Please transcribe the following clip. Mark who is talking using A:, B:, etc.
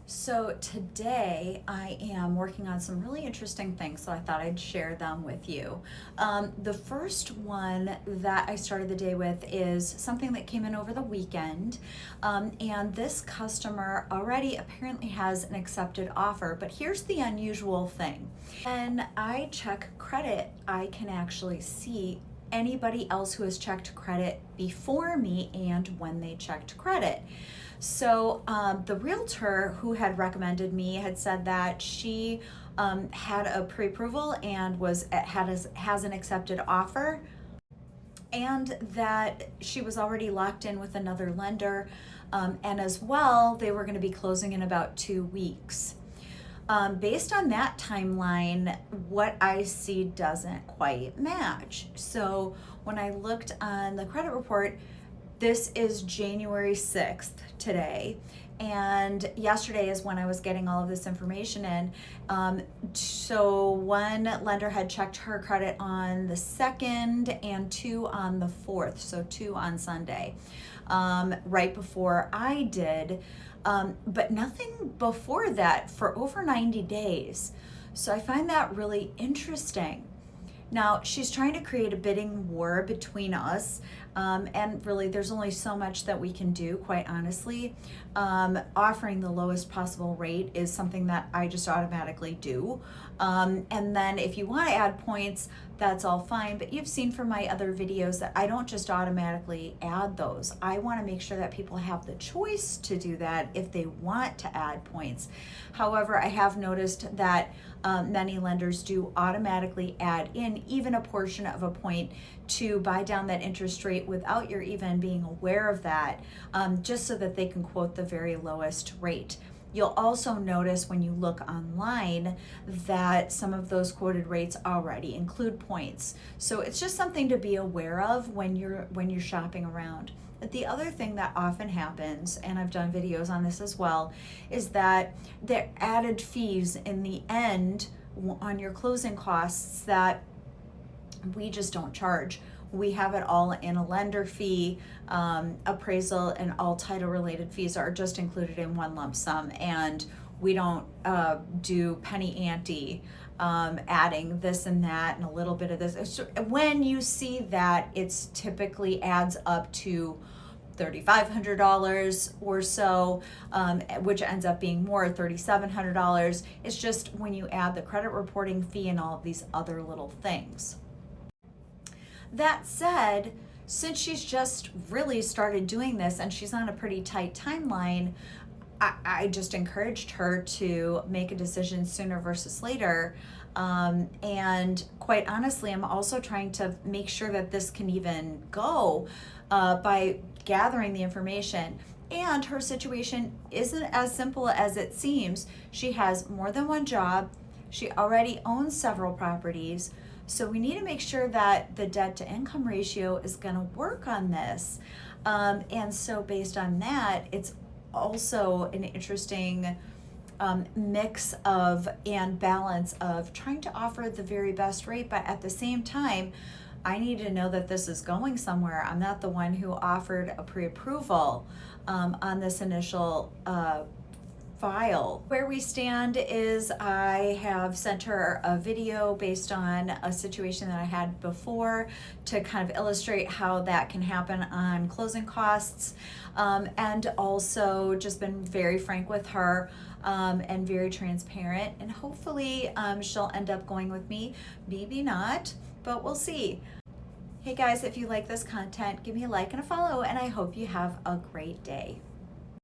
A: So today I am working on some really interesting things, so I thought I'd share them with you. The first one that I started the day with is something that came in over the weekend, and this customer already apparently has an accepted offer, but here's the unusual thing. When I check credit, I can actually see anybody else who has checked credit before me and when they checked credit. So the realtor who had recommended me had said that she had a pre-approval and has an accepted offer, and that she was already locked in with another lender, and as well they were going to be closing in about 2 weeks. Based on that timeline, what I see doesn't quite match. So when I looked on the credit report, this is January 6th today, and yesterday is when I was getting all of this information in. So one lender had checked her credit on the 2nd and two on the 4th, so two on Sunday, right before I did, but nothing before that for over 90 days. So I find that really interesting. Now, she's trying to create a bidding war between us, and really there's only so much that we can do, quite honestly. Offering the lowest possible rate is something that I just automatically do. And then if you want to add points, that's all fine, but you've seen from my other videos that I don't just automatically add those. I want to make sure that people have the choice to do that if they want to add points. However, I have noticed that many lenders do automatically add in even a portion of a point to buy down that interest rate without your even being aware of that, just so that they can quote the very lowest rate. You'll also notice when you look online that some of those quoted rates already include points. So it's just something to be aware of when you're shopping around. But the other thing that often happens, and I've done videos on this as well, is that there are added fees in the end on your closing costs that we just don't charge. We have it all in a lender fee, appraisal, and all title related fees are just included in one lump sum, and we don't do penny ante, adding this and that and a little bit of this. When you see that, it's typically adds up to $3,500 or so, which ends up being more, $3,700. It's just when you add the credit reporting fee and all of these other little things. That said, since she's just really started doing this and she's on a pretty tight timeline, I just encouraged her to make a decision sooner versus later. And quite honestly, I'm also trying to make sure that this can even go by gathering the information. And her situation isn't as simple as it seems. She has more than one job. She already owns several properties. So we need to make sure that the debt to income ratio is going to work on this. And so based on that, it's also an interesting mix of and balance of trying to offer the very best rate, but at the same time, I need to know that this is going somewhere. I'm not the one who offered a pre-approval on this initial file. Where we stand is I have sent her a video based on a situation that I had before to kind of illustrate how that can happen on closing costs, and also just been very frank with her and very transparent, and hopefully she'll end up going with me, maybe not, but we'll see. Hey guys, if you like this content, give me a like and a follow, and I hope you have a great day.